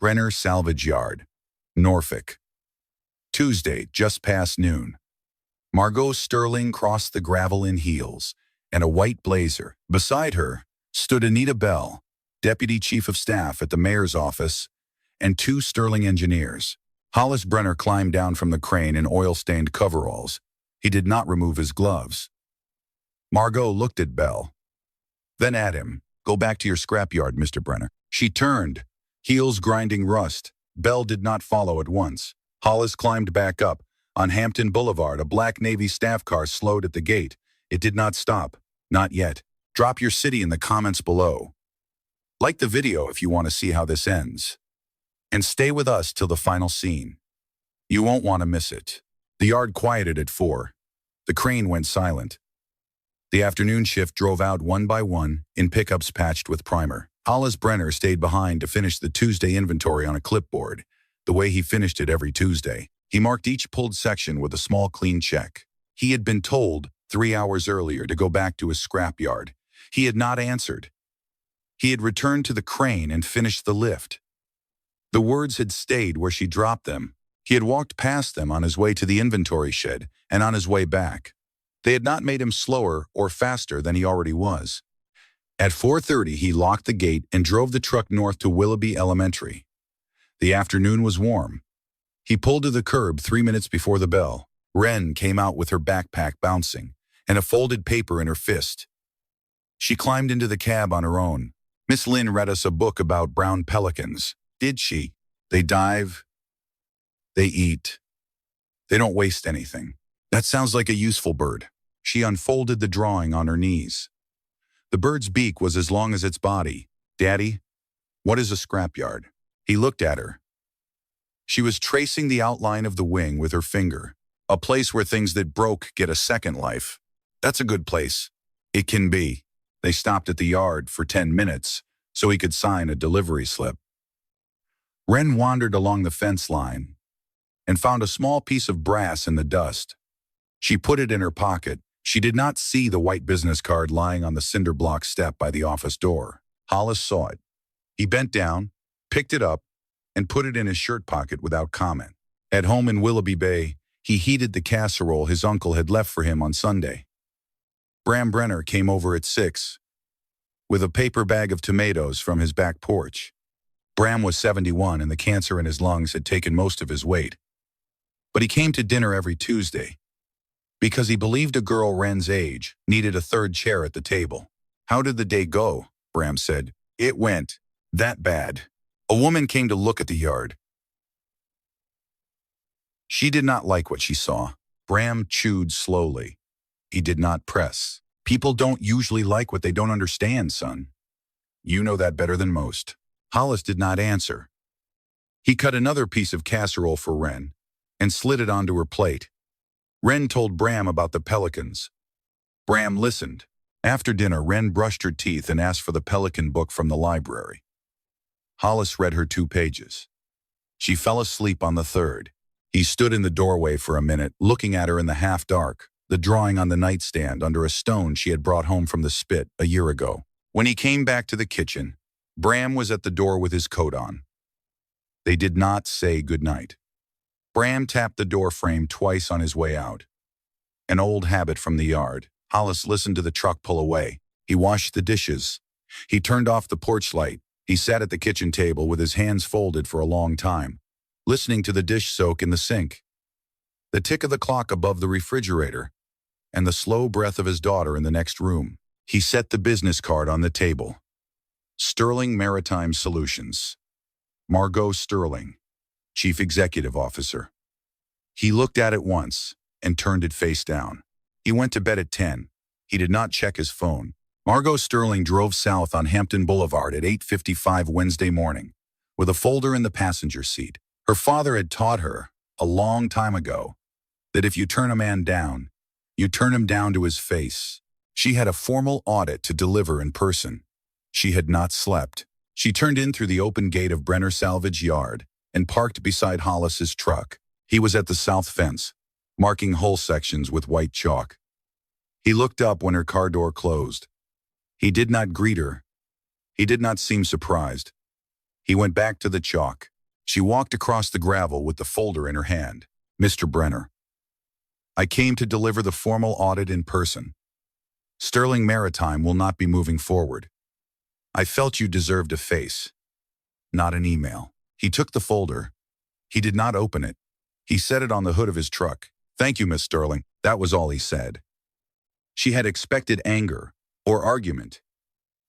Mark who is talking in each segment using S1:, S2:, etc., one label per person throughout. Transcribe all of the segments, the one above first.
S1: Brenner Salvage Yard, Norfolk. Tuesday, just past noon. Margot Sterling crossed the gravel in heels and a white blazer. Beside her stood Anita Bell, Deputy Chief of Staff at the Mayor's office, and two Sterling engineers. Hollis Brenner climbed down from the crane in oil-stained coveralls. He did not remove his gloves. Margot looked at Bell, then at him. "Go back to your scrapyard, Mr. Brenner." She turned, heels grinding rust. Bell did not follow at once. Hollis climbed back up. On Hampton Boulevard, a black Navy staff car slowed at the gate. It did not stop. Not yet. Drop your city in the comments below. Like the video if you want to see how this ends. And stay with us till the final scene. You won't want to miss it. The yard quieted at 4. The crane went silent. The afternoon shift drove out one by one in pickups patched with primer. Hollis Brenner stayed behind to finish the Tuesday inventory on a clipboard, the way he finished it every Tuesday. He marked each pulled section with a small clean check. He had been told 3 hours earlier to go back to his scrapyard. He had not answered. He had returned to the crane and finished the lift. The words had stayed where she dropped them. He had walked past them on his way to the inventory shed and on his way back. They had not made him slower or faster than he already was. At 4:30, he locked the gate and drove the truck north to Willoughby Elementary. The afternoon was warm. He pulled to the curb 3 minutes before the bell. Wren came out with her backpack bouncing and a folded paper in her fist. She climbed into the cab on her own. "Miss Lynn read us a book about brown pelicans." "Did she?" "They dive. They eat. They don't waste anything." "That sounds like a useful bird." She unfolded the drawing on her knees. The bird's beak was as long as its body. "Daddy, what is a scrapyard?" He looked at her. She was tracing the outline of the wing with her finger. "A place where things that broke get a second life." "That's a good place." "It can be." They stopped at the yard for 10 minutes so he could sign a delivery slip. Wren wandered along the fence line and found a small piece of brass in the dust. She put it in her pocket. She did not see the white business card lying on the cinder block step by the office door. Hollis saw it. He bent down, picked it up, and put it in his shirt pocket without comment. At home in Willoughby Bay, he heated the casserole his uncle had left for him on Sunday. Bram Brenner came over at 6 with a paper bag of tomatoes from his back porch. Bram was 71 and the cancer in his lungs had taken most of his weight. But he came to dinner every Tuesday because he believed a girl Wren's age needed a third chair at the table. "How did the day go?" Bram said. "It went that bad. A woman came to look at the yard. She did not like what she saw." Bram chewed slowly. He did not press. "People don't usually like what they don't understand, son. You know that better than most." Hollis did not answer. He cut another piece of casserole for Wren and slid it onto her plate. Wren told Bram about the pelicans. Bram listened. After dinner, Wren brushed her teeth and asked for the pelican book from the library. Hollis read her 2 pages. She fell asleep on the 3rd. He stood in the doorway for a minute, looking at her in the half-dark, the drawing on the nightstand under a stone she had brought home from the spit a year ago. When he came back to the kitchen, Bram was at the door with his coat on. They did not say goodnight. Bram tapped the door frame twice on his way out. An old habit from the yard. Hollis listened to the truck pull away. He washed the dishes. He turned off the porch light. He sat at the kitchen table with his hands folded for a long time, listening to the dish soak in the sink, the tick of the clock above the refrigerator, and the slow breath of his daughter in the next room. He set the business card on the table. Sterling Maritime Solutions. Margot Sterling, Chief Executive Officer. He looked at it once and turned it face down. He went to bed at 10. He did not check his phone. Margot Sterling drove south on Hampton Boulevard at 8:55 Wednesday morning, with a folder in the passenger seat. Her father had taught her, a long time ago, that if you turn a man down, you turn him down to his face. She had a formal audit to deliver in person. She had not slept. She turned in through the open gate of Brenner Salvage Yard and parked beside Hollis's truck. He was at the south fence, marking hull sections with white chalk. He looked up when her car door closed. He did not greet her. He did not seem surprised. He went back to the chalk. She walked across the gravel with the folder in her hand. Mr. Brenner, I came to deliver the formal audit in person. Sterling Maritime will not be moving forward. I felt you deserved a face, not an email. He took the folder. He did not open it. He set it on the hood of his truck. Thank you, Miss Sterling. That was all he said. She had expected anger or argument.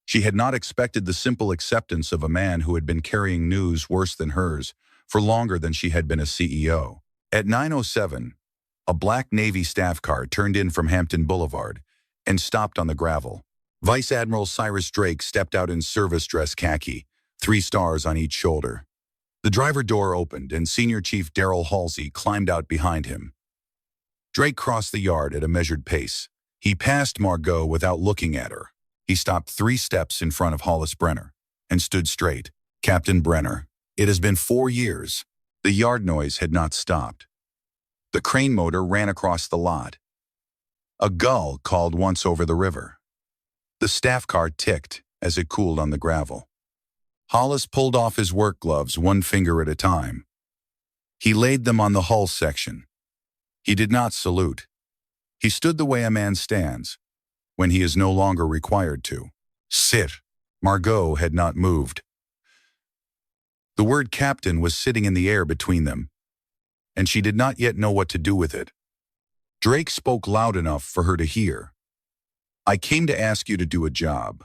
S1: She had not expected the simple acceptance of a man who had been carrying news worse than hers for longer than she had been a CEO. At 9:07, a black Navy staff car turned in from Hampton Boulevard and stopped on the gravel. Vice Admiral Cyrus Drake stepped out in service dress khaki, 3 stars on each shoulder. The driver door opened and Senior Chief Darrell Halsey climbed out behind him. Drake crossed the yard at a measured pace. He passed Margot without looking at her. He stopped 3 steps in front of Hollis Brenner and stood straight. Captain Brenner, it has been 4 years. The yard noise had not stopped. The crane motor ran across the lot. A gull called once over the river. The staff car ticked as it cooled on the gravel. Hollis pulled off his work gloves 1 finger at a time. He laid them on the hull section. He did not salute. He stood the way a man stands when he is no longer required to. Sit. Margot had not moved. The word captain was sitting in the air between them, and she did not yet know what to do with it. Drake spoke loud enough for her to hear. I came to ask you to do a job.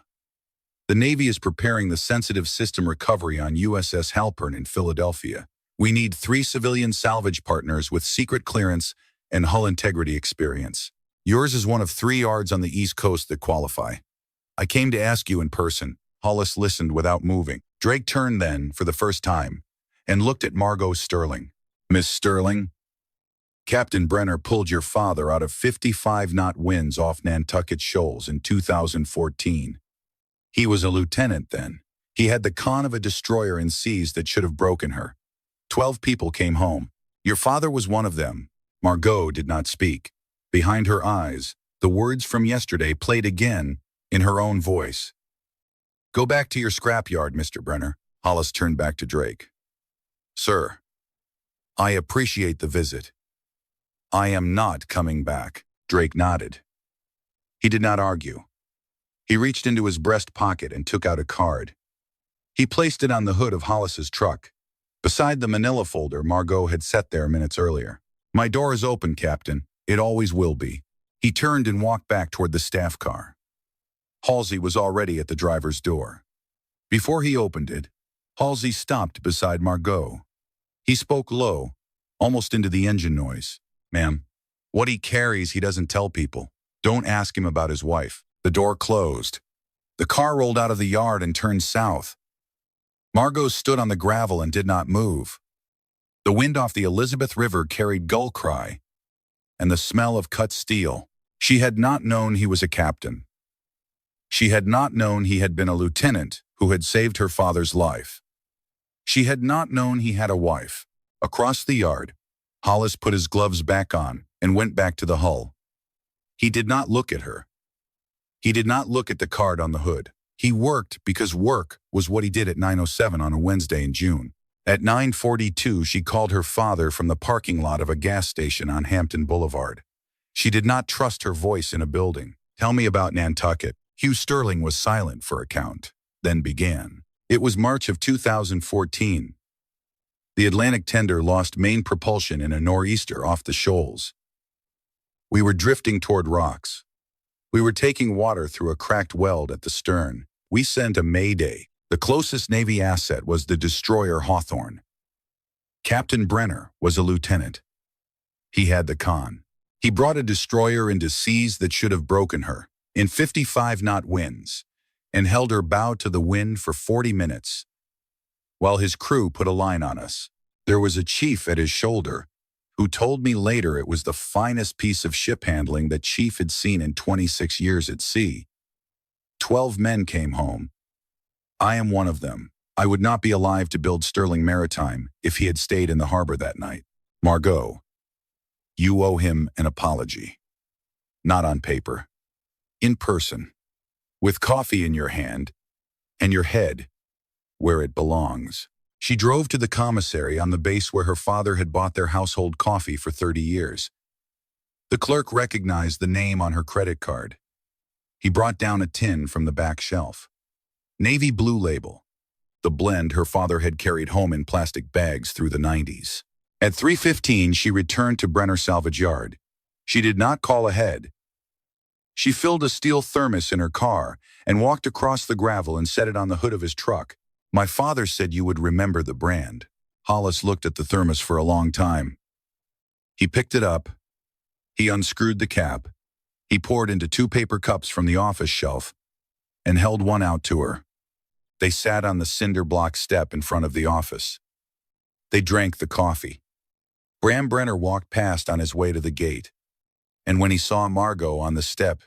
S1: The Navy is preparing the sensitive system recovery on USS Halpern in Philadelphia. We need 3 civilian salvage partners with secret clearance and hull integrity experience. Yours is one of 3 yards on the East Coast that qualify. I came to ask you in person. Hollis listened without moving. Drake turned then, for the first time, and looked at Margot Sterling. Miss Sterling, Captain Brenner pulled your father out of 55-knot winds off Nantucket Shoals in 2014. He was a lieutenant then. He had the con of a destroyer in seas that should have broken her. 12 people came home. Your father was one of them. Margot did not speak. Behind her eyes, the words from yesterday played again in her own voice. Go back to your scrapyard, Mr. Brenner. Hollis turned back to Drake. Sir, I appreciate the visit. I am not coming back. Drake nodded. He did not argue. He reached into his breast pocket and took out a card. He placed it on the hood of Hollis's truck, beside the manila folder Margot had set there minutes earlier. My door is open, Captain. It always will be. He turned and walked back toward the staff car. Halsey was already at the driver's door. Before he opened it, Halsey stopped beside Margot. He spoke low, almost into the engine noise. Ma'am, what he carries he doesn't tell people. Don't ask him about his wife. The door closed. The car rolled out of the yard and turned south. Margot stood on the gravel and did not move. The wind off the Elizabeth River carried gull cry and the smell of cut steel. She had not known he was a captain. She had not known he had been a lieutenant who had saved her father's life. She had not known he had a wife. Across the yard, Hollis put his gloves back on and went back to the hull. He did not look at her. He did not look at the card on the hood. He worked because work was what he did at 9:07 on a Wednesday in June. At 9:42, she called her father from the parking lot of a gas station on Hampton Boulevard. She did not trust her voice in a building. Tell me about Nantucket. Hugh Sterling was silent for a count, then began. It was March of 2014. The Atlantic tender lost main propulsion in a nor'easter off the shoals. We were drifting toward rocks. We were taking water through a cracked weld at the stern. We sent a mayday. The closest Navy asset was the destroyer Hawthorne. Captain Brenner was a lieutenant. He had the con. He brought a destroyer into seas that should have broken her, in 55-knot winds, and held her bow to the wind for 40 minutes, while his crew put a line on us. There was a chief at his shoulder who told me later it was the finest piece of ship handling that Chief had seen in 26 years at sea. 12 men came home. I am one of them. I would not be alive to build Sterling Maritime if he had stayed in the harbor that night. Margot, you owe him an apology. Not on paper. In person. With coffee in your hand and your head where it belongs. She drove to the commissary on the base where her father had bought their household coffee for 30 years. The clerk recognized the name on her credit card. He brought down a tin from the back shelf. Navy blue label. The blend her father had carried home in plastic bags through the 90s. At 3:15, she returned to Brenner Salvage Yard. She did not call ahead. She filled a steel thermos in her car and walked across the gravel and set it on the hood of his truck. My father said you would remember the brand. Hollis looked at the thermos for a long time. He picked it up. He unscrewed the cap. He poured into 2 paper cups from the office shelf and held one out to her. They sat on the cinder block step in front of the office. They drank the coffee. Bram Brenner walked past on his way to the gate, and when he saw Margot on the step,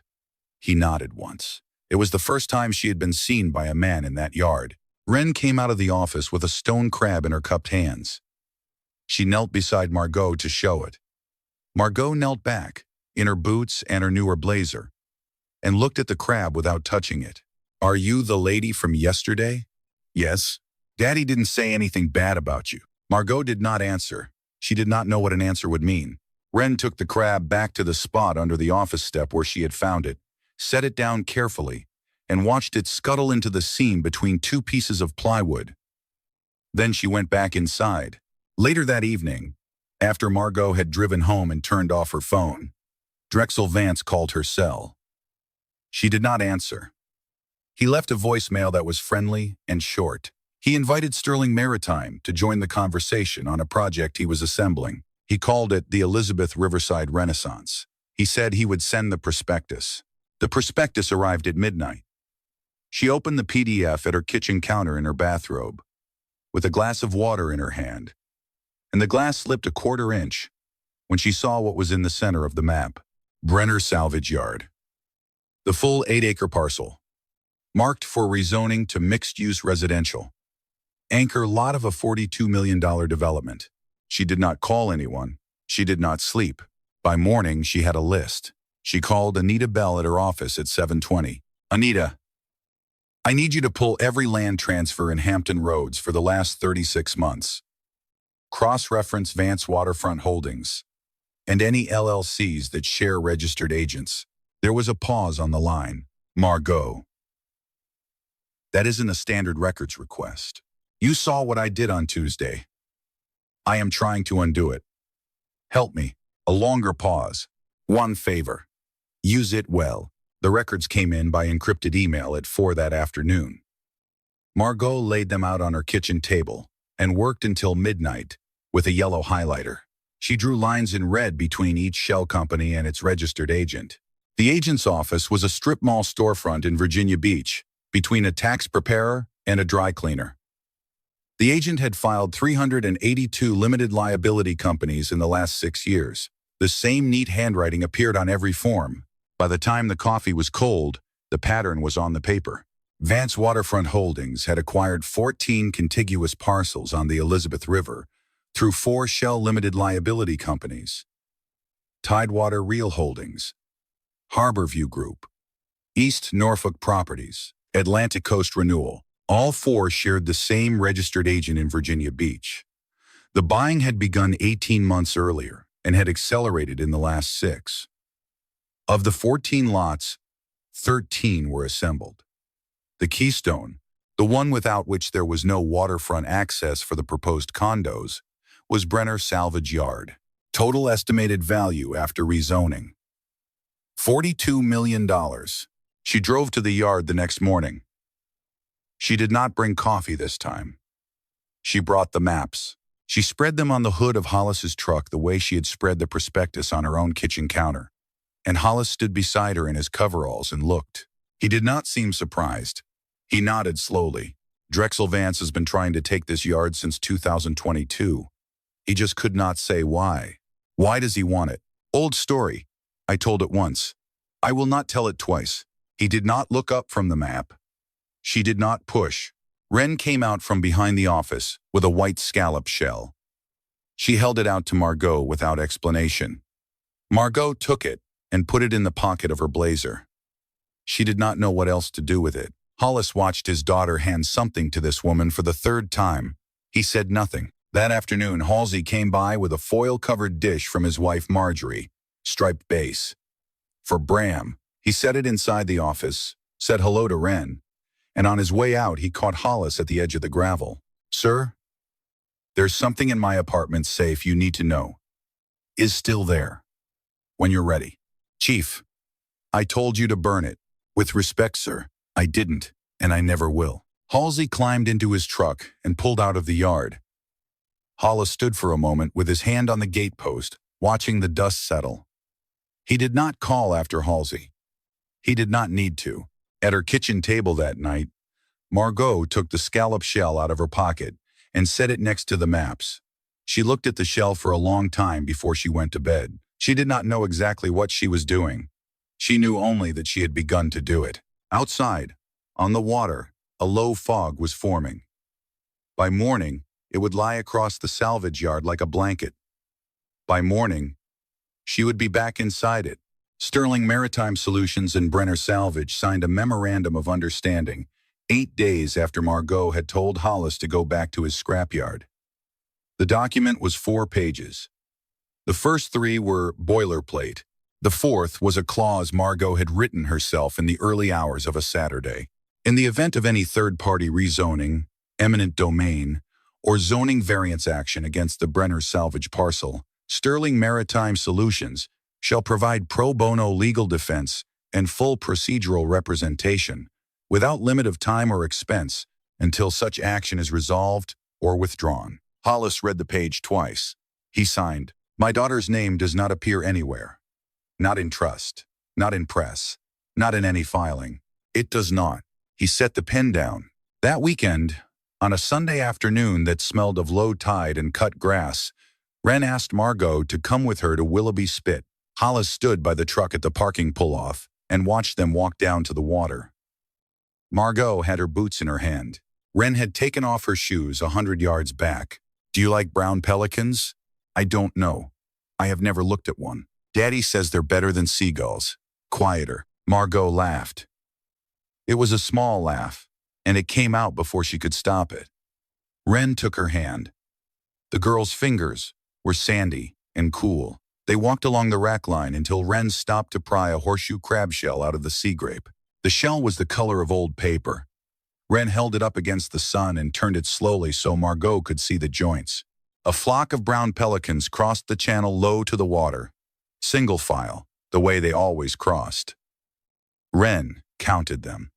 S1: he nodded once. It was the first time she had been seen by a man in that yard. Wren came out of the office with a stone crab in her cupped hands. She knelt beside Margot to show it. Margot knelt back, in her boots and her newer blazer, and looked at the crab without touching it. Are you the lady from yesterday? Yes. Daddy didn't say anything bad about you. Margot did not answer. She did not know what an answer would mean. Wren took the crab back to the spot under the office step where she had found it, set it down carefully, and watched it scuttle into the seam between 2 pieces of plywood. Then she went back inside. Later that evening, after Margot had driven home and turned off her phone, Drexel Vance called her cell. She did not answer. He left a voicemail that was friendly and short. He invited Sterling Maritime to join the conversation on a project he was assembling. He called it the Elizabeth Riverside Renaissance. He said he would send the prospectus. The prospectus arrived at midnight. She opened the PDF at her kitchen counter in her bathrobe, with a glass of water in her hand, and the glass slipped a 1/4 inch when she saw what was in the center of the map. Brenner Salvage Yard. The full 8-acre parcel, marked for rezoning to mixed-use residential. Anchor lot of a $42 million development. She did not call anyone. She did not sleep. By morning, she had a list. She called Anita Bell at her office at 7:20. Anita, I need you to pull every land transfer in Hampton Roads for the last 36 months. Cross-reference Vance Waterfront Holdings and any LLCs that share registered agents. There was a pause on the line. Margot. That isn't a standard records request. You saw what I did on Tuesday. I am trying to undo it. Help me. A longer pause. One favor. Use it well. The records came in by encrypted email at 4 that afternoon. Margot laid them out on her kitchen table and worked until midnight with a yellow highlighter. She drew lines in red between each shell company and its registered agent. The agent's office was a strip mall storefront in Virginia Beach, between a tax preparer and a dry cleaner. The agent had filed 382 limited liability companies in the last 6 years. The same neat handwriting appeared on every form. By the time the coffee was cold, the pattern was on the paper. Vance Waterfront Holdings had acquired 14 contiguous parcels on the Elizabeth River through 4 shell limited liability companies: Tidewater Real Holdings, Harborview Group, East Norfolk Properties, Atlantic Coast Renewal. All 4 shared the same registered agent in Virginia Beach. The buying had begun 18 months earlier and had accelerated in the last 6. Of the 14 lots, 13 were assembled. The keystone, the one without which there was no waterfront access for the proposed condos, was Brenner Salvage Yard. Total estimated value after rezoning: $42 million. She drove to the yard the next morning. She did not bring coffee this time. She brought the maps. She spread them on the hood of Hollis's truck the way she had spread the prospectus on her own kitchen counter, and Hollis stood beside her in his coveralls and looked. He did not seem surprised. He nodded slowly. Drexel Vance has been trying to take this yard since 2022. He just could not say why. Why does he want it? Old story. I told it once. I will not tell it twice. He did not look up from the map. She did not push. Wren came out from behind the office with a white scallop shell. She held it out to Margot without explanation. Margot took it and put it in the pocket of her blazer. She did not know what else to do with it. Hollis watched his daughter hand something to this woman for the 3rd time. He said nothing. That afternoon, Halsey came by with a foil-covered dish from his wife Marjorie, striped base. For Bram, he set it inside the office, said hello to Wren, and on his way out he caught Hollis at the edge of the gravel. "Sir, there's something in my apartment safe you need to know. Is still there. When you're ready." "Chief, I told you to burn it. With respect, sir, I didn't, and I never will." Halsey climbed into his truck and pulled out of the yard. Hollis stood for a moment with his hand on the gatepost, watching the dust settle. He did not call after Halsey. He did not need to. At her kitchen table that night, Margot took the scallop shell out of her pocket and set it next to the maps. She looked at the shell for a long time before she went to bed. She did not know exactly what she was doing. She knew only that she had begun to do it. Outside, on the water, a low fog was forming. By morning, it would lie across the salvage yard like a blanket. By morning, she would be back inside it. Sterling Maritime Solutions and Brenner Salvage signed a memorandum of understanding 8 days after Margot had told Hollis to go back to his scrapyard. The document was 4 pages. The first 3 were boilerplate. The fourth was a clause Margot had written herself in the early hours of a Saturday. In the event of any third-party rezoning, eminent domain, or zoning variance action against the Brenner salvage parcel, Sterling Maritime Solutions shall provide pro bono legal defense and full procedural representation, without limit of time or expense, until such action is resolved or withdrawn. Hollis read the page twice. He signed, "My daughter's name does not appear anywhere. Not in trust, not in press, not in any filing. It does not." He set the pen down. That weekend, on a Sunday afternoon that smelled of low tide and cut grass, Wren asked Margot to come with her to Willoughby Spit. Hollis stood by the truck at the parking pull-off and watched them walk down to the water. Margot had her boots in her hand. Wren had taken off her shoes 100 yards back. "Do you like brown pelicans?" "I don't know. I have never looked at one. Daddy says they're better than seagulls." "Quieter." Margot laughed. It was a small laugh, and it came out before she could stop it. Wren took her hand. The girl's fingers were sandy and cool. They walked along the rack line until Wren stopped to pry a horseshoe crab shell out of the sea grape. The shell was the color of old paper. Wren held it up against the sun and turned it slowly so Margot could see the joints. A flock of brown pelicans crossed the channel low to the water. Single file, the way they always crossed. Wren counted them.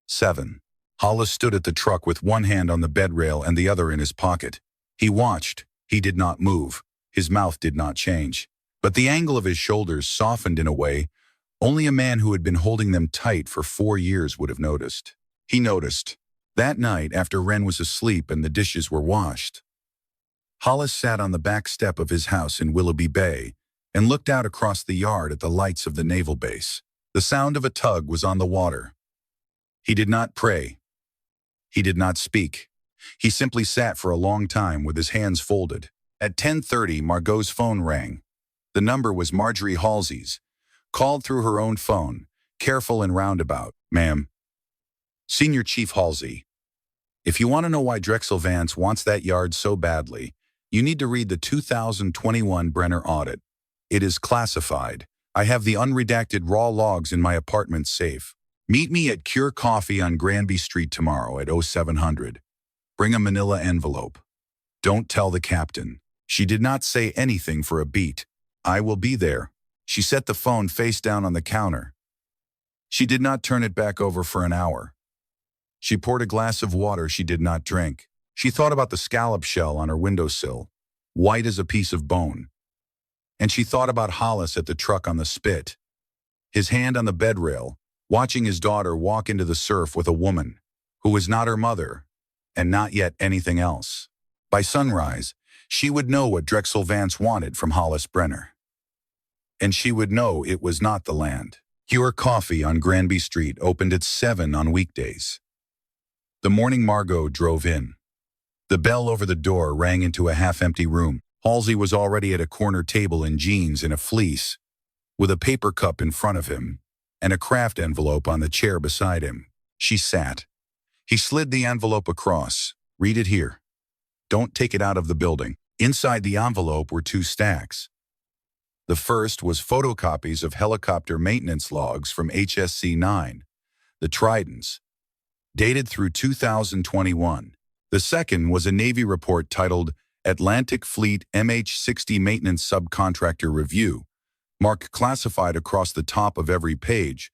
S1: 7. Hollis stood at the truck with one hand on the bed rail and the other in his pocket. He watched. He did not move. His mouth did not change. But the angle of his shoulders softened in a way only a man who had been holding them tight for 4 years would have noticed. He noticed. That night, after Wren was asleep and the dishes were washed, Hollis sat on the back step of his house in Willoughby Bay and looked out across the yard at the lights of the naval base. The sound of a tug was on the water. He did not pray. He did not speak. He simply sat for a long time with his hands folded. At 10:30, Margot's phone rang. The number was Marjorie Halsey's. Called through her own phone, careful and roundabout. "Ma'am, Senior Chief Halsey. If you want to know why Drexel Vance wants that yard so badly, you need to read the 2021 Brenner audit. It is classified. I have the unredacted raw logs in my apartment safe. Meet me at Cure Coffee on Granby Street tomorrow at 0700. Bring a manila envelope. Don't tell the captain." She did not say anything for a beat. "I will be there." She set the phone face down on the counter. She did not turn it back over for an hour. She poured a glass of water she did not drink. She thought about the scallop shell on her windowsill, white as a piece of bone. And she thought about Hollis at the truck on the spit, his hand on the bed rail, watching his daughter walk into the surf with a woman who was not her mother and not yet anything else. By sunrise, she would know what Drexel Vance wanted from Hollis Brenner. And she would know it was not the land. Cure Coffee on Granby Street opened at 7 on weekdays. The morning Margot drove in. The bell over the door rang into a half-empty room. Halsey was already at a corner table in jeans and a fleece, with a paper cup in front of him and a craft envelope on the chair beside him. She sat. He slid the envelope across. "Read it here." Don't take it out of the building. Inside the envelope were two stacks. The first was photocopies of helicopter maintenance logs from HSC-9, the Tridents, dated through 2021. The second was a Navy report titled Atlantic Fleet MH-60 Maintenance Subcontractor Review, marked classified across the top of every page,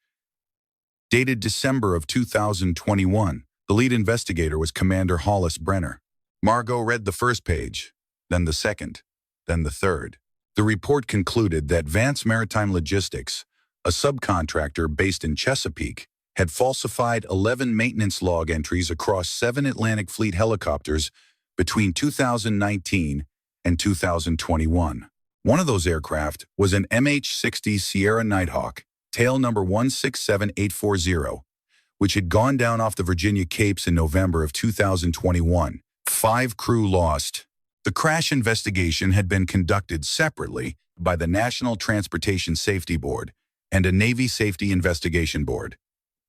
S1: dated December of 2021. The lead investigator was Commander Hollis Brenner. Margot read the first page, then the second, then the third. The report concluded that Vance Maritime Logistics, a subcontractor based in Chesapeake, had falsified 11 maintenance log entries across 7 Atlantic Fleet helicopters between 2019 and 2021. One of those aircraft was an MH-60 Sierra Nighthawk, tail number 167840, which had gone down off the Virginia Capes in November of 2021. 5 crew lost. The crash investigation had been conducted separately by the National Transportation Safety Board and a Navy Safety Investigation Board.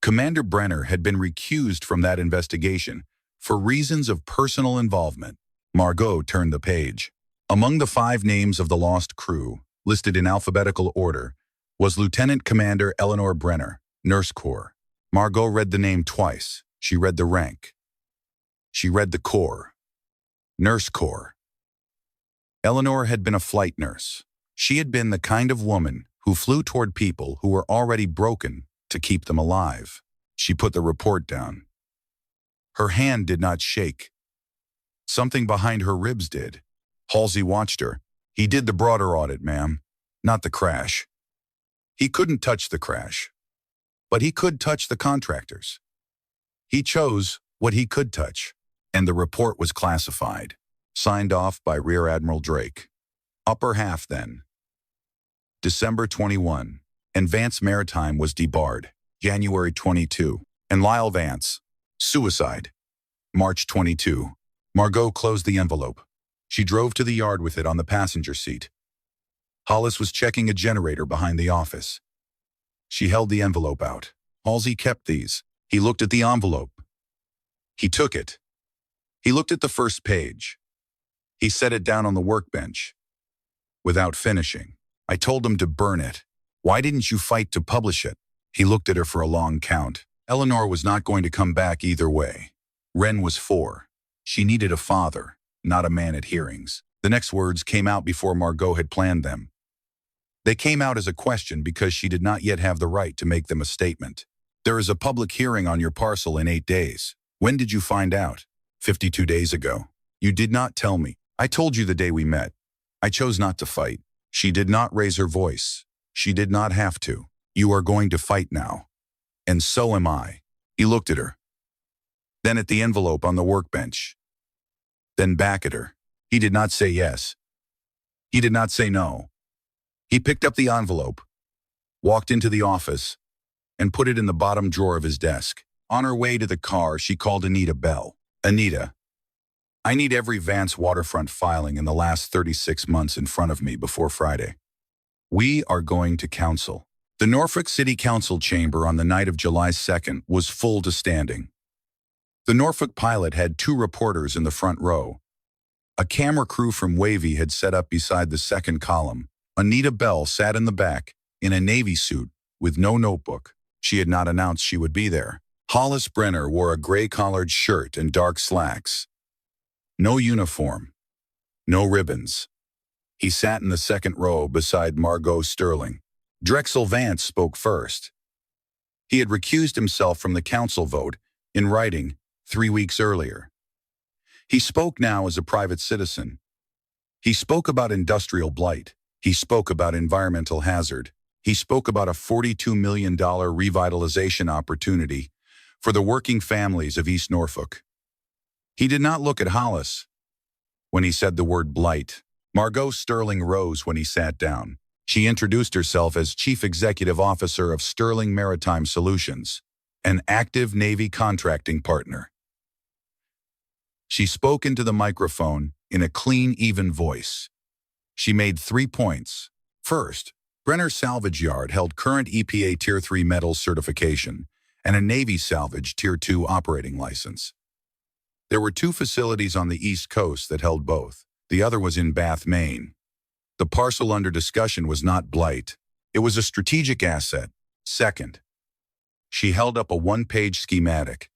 S1: Commander Brenner had been recused from that investigation for reasons of personal involvement. Margot turned the page. Among the 5 names of the lost crew, listed in alphabetical order, was Lieutenant Commander Eleanor Brenner, Nurse Corps. Margot read the name twice. She read the rank. She read the Corps. Nurse Corps. Eleanor had been a flight nurse. She had been the kind of woman who flew toward people who were already broken to keep them alive. She put the report down. Her hand did not shake. Something behind her ribs did. Halsey watched her. He did the broader audit, ma'am, not the crash. He couldn't touch the crash, but he could touch the contractors. He chose what he could touch, and the report was classified. Signed off by Rear Admiral Drake. Upper half then. December 21. And Vance Maritime was debarred. January 22. And Lyle Vance. Suicide. March 22. Margot closed the envelope. She drove to the yard with it on the passenger seat. Hollis was checking a generator behind the office. She held the envelope out. Halsey kept these. He looked at the envelope. He took it. He looked at the first page. He set it down on the workbench. Without finishing. I told him to burn it. Why didn't you fight to publish it? He looked at her for a long count. Eleanor was not going to come back either way. Wren was 4. She needed a father, not a man at hearings. The next words came out before Margot had planned them. They came out as a question because she did not yet have the right to make them a statement. There is a public hearing on your parcel in 8 days. When did you find out? 52 days ago. You did not tell me. I told you the day we met. I chose not to fight. She did not raise her voice. She did not have to. You are going to fight now. And so am I. He looked at her. Then at the envelope on the workbench. Then back at her. He did not say yes. He did not say no. He picked up the envelope, walked into the office, and put it in the bottom drawer of his desk. On her way to the car, she called Anita Bell. Anita, I need every Vance waterfront filing in the last 36 months in front of me before Friday. We are going to council. The Norfolk City Council chamber on the night of July 2nd was full to standing. The Norfolk pilot had 2 reporters in the front row. A camera crew from Wavy had set up beside the second column. Anita Bell sat in the back, in a Navy suit, with no notebook. She had not announced she would be there. Hollis Brenner wore a gray-collared shirt and dark slacks. No uniform. No ribbons. He sat in the second row beside Margot Sterling. Drexel Vance spoke first. He had recused himself from the council vote, in writing, 3 weeks earlier. He spoke now as a private citizen. He spoke about industrial blight. He spoke about environmental hazard. He spoke about a $42 million revitalization opportunity for the working families of East Norfolk. He did not look at Hollis when he said the word blight. Margot Sterling rose when he sat down. She introduced herself as Chief Executive Officer of Sterling Maritime Solutions, an active Navy contracting partner. She spoke into the microphone in a clean, even voice. She made 3 points. First, Brenner Salvage Yard held current EPA Tier 3 metals certification and a Navy Salvage Tier 2 operating license. There were two facilities on the East Coast that held both. The other was in Bath, Maine. The parcel under discussion was not blight. It was a strategic asset. Second, she held up a one-page schematic.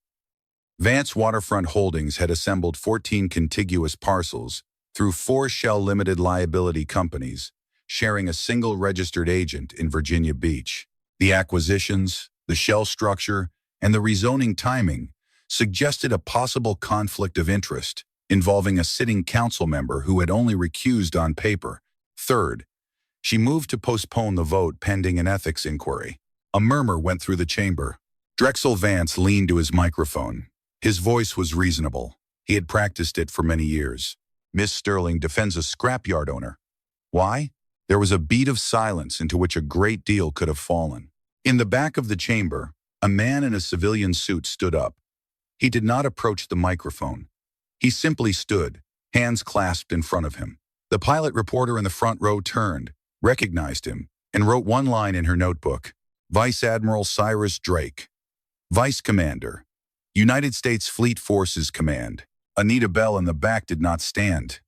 S1: Vance Waterfront Holdings had assembled 14 contiguous parcels through 4 shell limited liability companies, sharing a single registered agent in Virginia Beach. The acquisitions, the shell structure, and the rezoning timing suggested a possible conflict of interest involving a sitting council member who had only recused on paper. Third, she moved to postpone the vote pending an ethics inquiry. A murmur went through the chamber. Drexel Vance leaned to his microphone. His voice was reasonable. He had practiced it for many years. Miss Sterling defends a scrapyard owner. Why? There was a beat of silence into which a great deal could have fallen. In the back of the chamber, a man in a civilian suit stood up. He did not approach the microphone. He simply stood, hands clasped in front of him. The pilot reporter in the front row turned, recognized him, and wrote one line in her notebook. Vice Admiral Cyrus Drake. Vice Commander. United States Fleet Forces Command. Anita Bell in the back did not stand.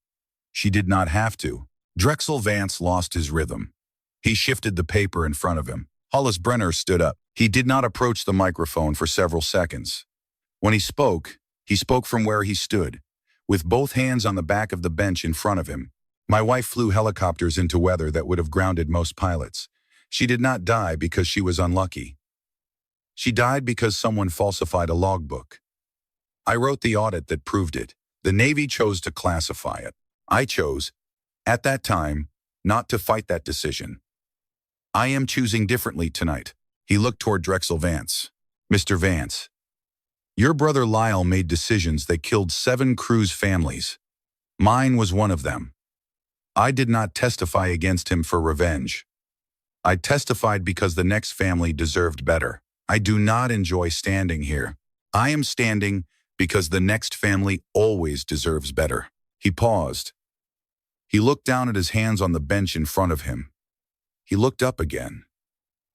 S1: She did not have to. Drexel Vance lost his rhythm. He shifted the paper in front of him. Hollis Brenner stood up. He did not approach the microphone for several seconds. When he spoke from where he stood, with both hands on the back of the bench in front of him. My wife flew helicopters into weather that would have grounded most pilots. She did not die because she was unlucky. She died because someone falsified a logbook. I wrote the audit that proved it. The Navy chose to classify it. I chose, at that time, not to fight that decision. I am choosing differently tonight. He looked toward Drexel Vance. Mr. Vance, your brother Lyle made decisions that killed 7 crew's families. Mine was one of them. I did not testify against him for revenge. I testified because the next family deserved better. I do not enjoy standing here. I am standing because the next family always deserves better. He paused. He looked down at his hands on the bench in front of him. He looked up again.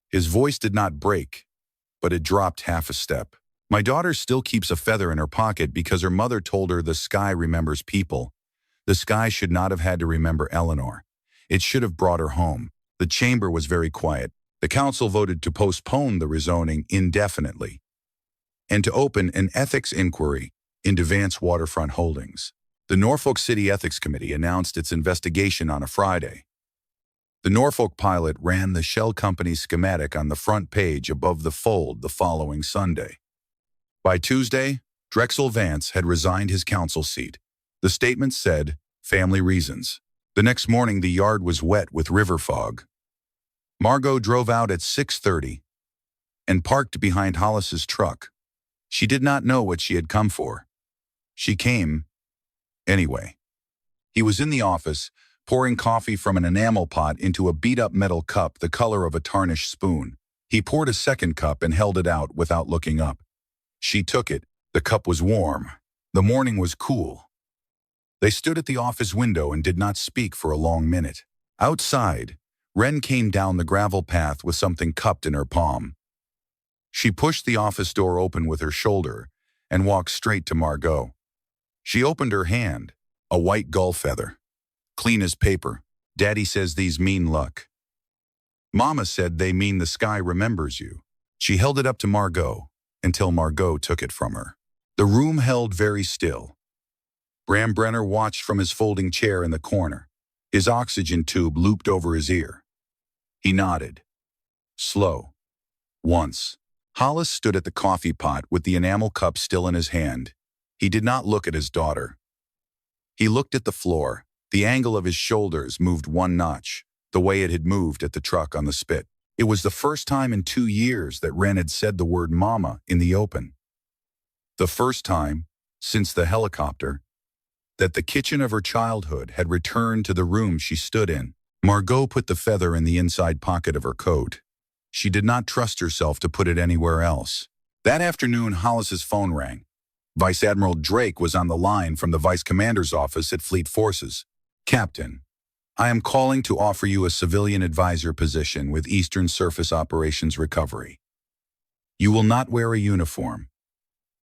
S1: His voice did not break, but it dropped half a step. My daughter still keeps a feather in her pocket because her mother told her the sky remembers people. The sky should not have had to remember Eleanor. It should have brought her home. The chamber was very quiet. The council voted to postpone the rezoning indefinitely and to open an ethics inquiry into Vance Waterfront Holdings. The Norfolk City Ethics Committee announced its investigation on a Friday. The Norfolk pilot ran the shell company's schematic on the front page above the fold the following Sunday. By Tuesday, Drexel Vance had resigned his council seat. The statement said, family reasons. The next morning, the yard was wet with river fog. Margot drove out at 6:30 and parked behind Hollis's truck. She did not know what she had come for. She came anyway. He was in the office, pouring coffee from an enamel pot into a beat-up metal cup the color of a tarnished spoon. He poured a second cup and held it out without looking up. She took it. The cup was warm. The morning was cool. They stood at the office window and did not speak for a long minute. Outside, Wren came down the gravel path with something cupped in her palm. She pushed the office door open with her shoulder and walked straight to Margot. She opened her hand, a white gull feather. Clean as paper. Daddy says these mean luck. Mama said they mean the sky remembers you. She held it up to Margot until Margot took it from her. The room held very still. Bram Brenner watched from his folding chair in the corner. His oxygen tube looped over his ear. He nodded. Slow. Once. Hollis stood at the coffee pot with the enamel cup still in his hand. He did not look at his daughter. He looked at the floor. The angle of his shoulders moved one notch, the way it had moved at the truck on the spit. It was the first time in 2 years that Wren had said the word mama in the open. The first time, since the helicopter, that the kitchen of her childhood had returned to the room she stood in. Margot put the feather in the inside pocket of her coat. She did not trust herself to put it anywhere else. That afternoon, Hollis's phone rang. Vice Admiral Drake was on the line from the Vice Commander's office at Fleet Forces. Captain, I am calling to offer you a civilian advisor position with Eastern Surface Operations Recovery. You will not wear a uniform.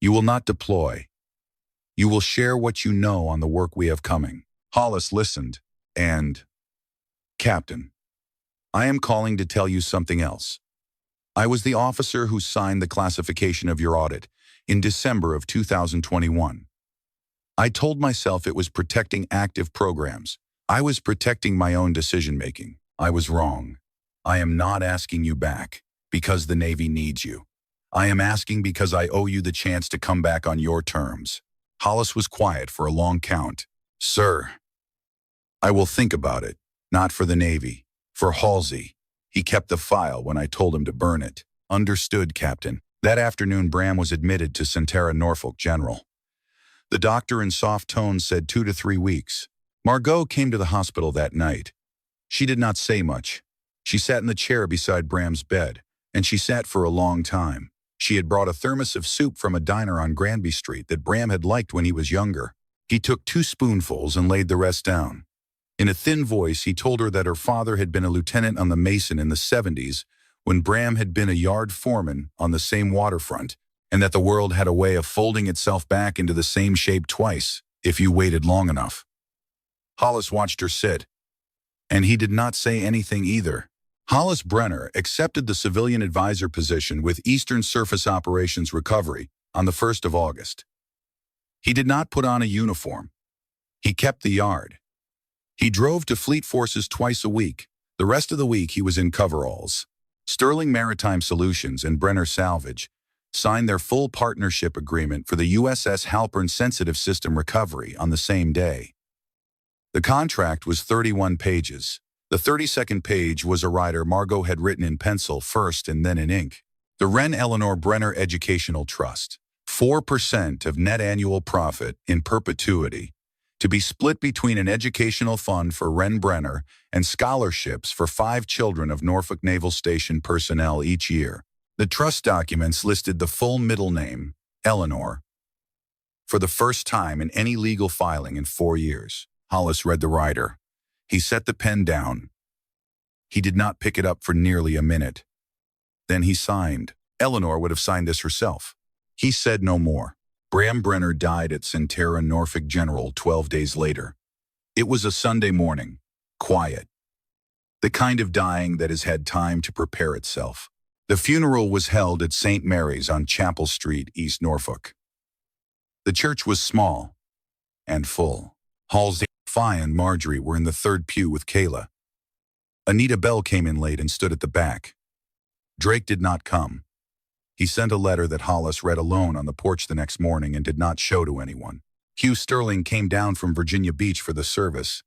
S1: You will not deploy. You will share what you know on the work we have coming." Hollis listened, and, "Captain, I am calling to tell you something else. I was the officer who signed the classification of your audit in December of 2021. I told myself it was protecting active programs. I was protecting my own decision-making. I was wrong. I am not asking you back because the Navy needs you. I am asking because I owe you the chance to come back on your terms." Hollis was quiet for a long count. "Sir, I will think about it, not for the Navy, for Halsey. He kept the file when I told him to burn it." "Understood, Captain." That afternoon, Bram was admitted to Centera Norfolk General. The doctor in soft tones said 2 to 3 weeks. Margot came to the hospital that night. She did not say much. She sat in the chair beside Bram's bed, and she sat for a long time. She had brought a thermos of soup from a diner on Granby Street that Bram had liked when he was younger. He took 2 spoonfuls and laid the rest down. In a thin voice, he told her that her father had been a lieutenant on the Mason in the 70s when Bram had been a yard foreman on the same waterfront, and that the world had a way of folding itself back into the same shape twice if you waited long enough. Hollis watched her sit, and he did not say anything either. Hollis Brenner accepted the civilian advisor position with Eastern Surface Operations Recovery on the 1st of August. He did not put on a uniform. He kept the yard. He drove to Fleet Forces twice a week. The rest of the week he was in coveralls. Sterling Maritime Solutions and Brenner Salvage signed their full partnership agreement for the USS Halpern Sensitive System Recovery on the same day. The contract was 31 pages. The 32nd page was a rider Margot had written in pencil first and then in ink. The Wren Eleanor Brenner Educational Trust, 4% of net annual profit in perpetuity, to be split between an educational fund for Wren Brenner and scholarships for 5 children of Norfolk Naval Station personnel each year. The trust documents listed the full middle name, Eleanor, for the first time in any legal filing in 4 years. Hollis read the rider. He set the pen down. He did not pick it up for nearly a minute. Then he signed. Eleanor would have signed this herself. He said no more. Bram Brenner died at Centera Norfolk General 12 days later. It was a Sunday morning, quiet. The kind of dying that has had time to prepare itself. The funeral was held at St. Mary's on Chapel Street, East Norfolk. The church was small and full. Halsey, Fi, and Marjorie were in the 3rd pew with Kayla. Anita Bell came in late and stood at the back. Drake did not come. He sent a letter that Hollis read alone on the porch the next morning and did not show to anyone. Hugh Sterling came down from Virginia Beach for the service.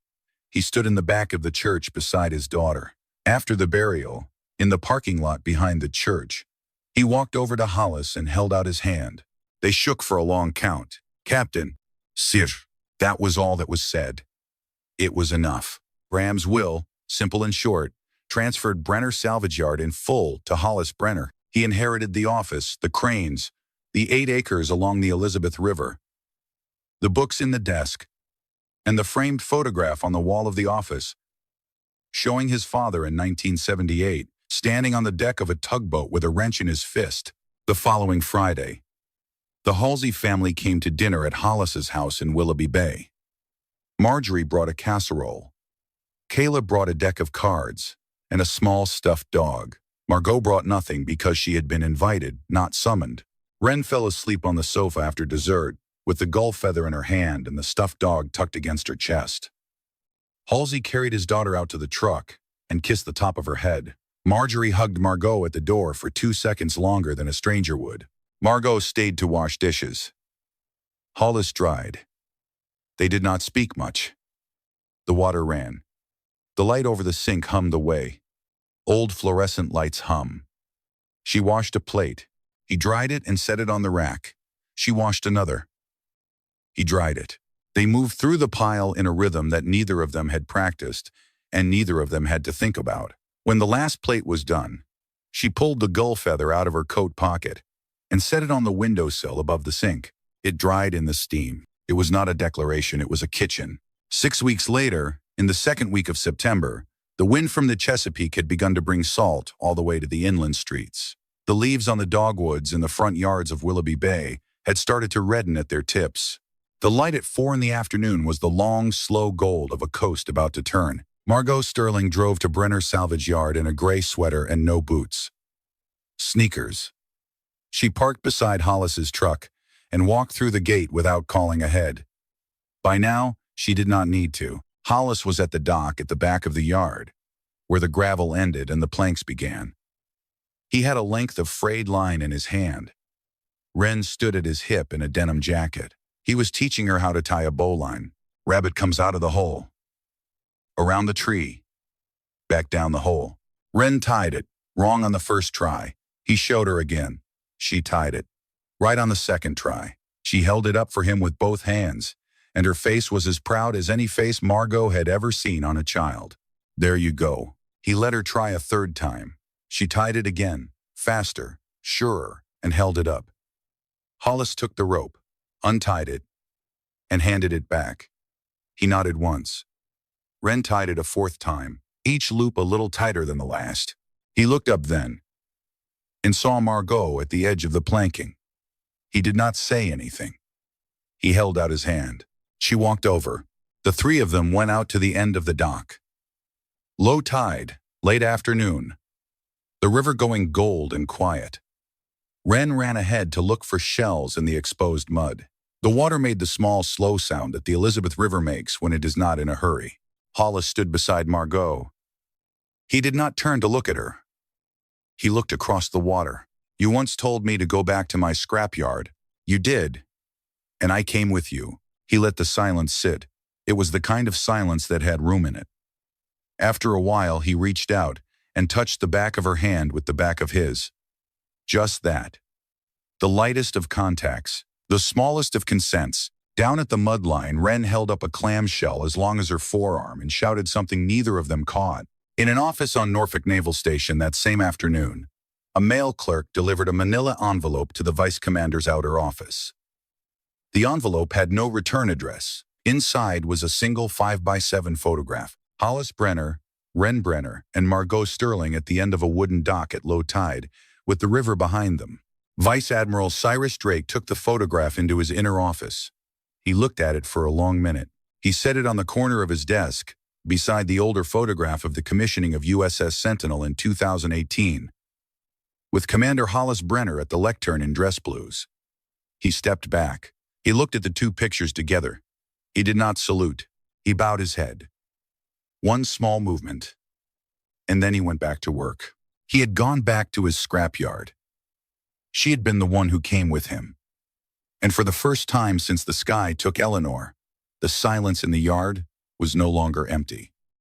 S1: He stood in the back of the church beside his daughter. After the burial, in the parking lot behind the church, he walked over to Hollis and held out his hand. They shook for a long count. "Captain, sir." That was all that was said. It was enough. Bram's will, simple and short, transferred Brenner Salvage Yard in full to Hollis Brenner. He inherited the office, the cranes, the 8 acres along the Elizabeth River, the books in the desk, and the framed photograph on the wall of the office, showing his father in 1978, standing on the deck of a tugboat with a wrench in his fist. The following Friday, the Halsey family came to dinner at Hollis's house in Willoughby Bay. Marjorie brought a casserole. Kayla brought a deck of cards and a small stuffed dog. Margot brought nothing because she had been invited, not summoned. Wren fell asleep on the sofa after dessert, with the gull feather in her hand and the stuffed dog tucked against her chest. Halsey carried his daughter out to the truck and kissed the top of her head. Marjorie hugged Margot at the door for 2 seconds longer than a stranger would. Margot stayed to wash dishes. Hollis dried. They did not speak much. The water ran. The light over the sink hummed away. Old fluorescent lights hum. She washed a plate. He dried it and set it on the rack. She washed another. He dried it. They moved through the pile in a rhythm that neither of them had practiced and neither of them had to think about. When the last plate was done, she pulled the gull feather out of her coat pocket and set it on the windowsill above the sink. It dried in the steam. It was not a declaration, it was a kitchen. 6 weeks later, in the 2nd week of September, the wind from the Chesapeake had begun to bring salt all the way to the inland streets. The leaves on the dogwoods in the front yards of Willoughby Bay had started to redden at their tips. The light at 4 in the afternoon was the long, slow gold of a coast about to turn. Margot Sterling drove to Brenner's salvage yard in a gray sweater and no boots. Sneakers. She parked beside Hollis's truck and walked through the gate without calling ahead. By now, she did not need to. Hollis was at the dock at the back of the yard, where the gravel ended and the planks began. He had a length of frayed line in his hand. Wren stood at his hip in a denim jacket. He was teaching her how to tie a bowline. Rabbit comes out of the hole. Around the tree. Back down the hole. Wren tied it, wrong on the first try. He showed her again. She tied it. Right on the second try. She held it up for him with both hands, and her face was as proud as any face Margot had ever seen on a child. There you go. He let her try a third time. She tied it again, faster, surer, and held it up. Hollis took the rope, untied it, and handed it back. He nodded once. Wren tied it a fourth time, each loop a little tighter than the last. He looked up then and saw Margot at the edge of the planking. He did not say anything. He held out his hand. She walked over. The three of them went out to the end of the dock. Low tide, late afternoon. The river going gold and quiet. Wren ran ahead to look for shells in the exposed mud. The water made the small, slow sound that the Elizabeth River makes when it is not in a hurry. Hollis stood beside Margot. He did not turn to look at her. He looked across the water. You once told me to go back to my scrapyard. You did. And I came with you. He let the silence sit. It was the kind of silence that had room in it. After a while, he reached out and touched the back of her hand with the back of his. Just that. The lightest of contacts, the smallest of consents. Down at the mud line, Wren held up a clamshell as long as her forearm and shouted something neither of them caught. In an office on Norfolk Naval Station that same afternoon, a mail clerk delivered a manila envelope to the vice commander's outer office. The envelope had no return address. Inside was a single 5x7 photograph. Hollis Brenner, Wren Brenner, and Margot Sterling at the end of a wooden dock at low tide, with the river behind them. Vice Admiral Cyrus Drake took the photograph into his inner office. He looked at it for a long minute. He set it on the corner of his desk, beside the older photograph of the commissioning of USS Sentinel in 2018, with Commander Hollis Brenner at the lectern in dress blues. He stepped back. He looked at the two pictures together. He did not salute. He bowed his head. One small movement, and then he went back to work. He had gone back to his scrapyard. She had been the one who came with him. And for the first time since the sky took Eleanor, the silence in the yard was no longer empty.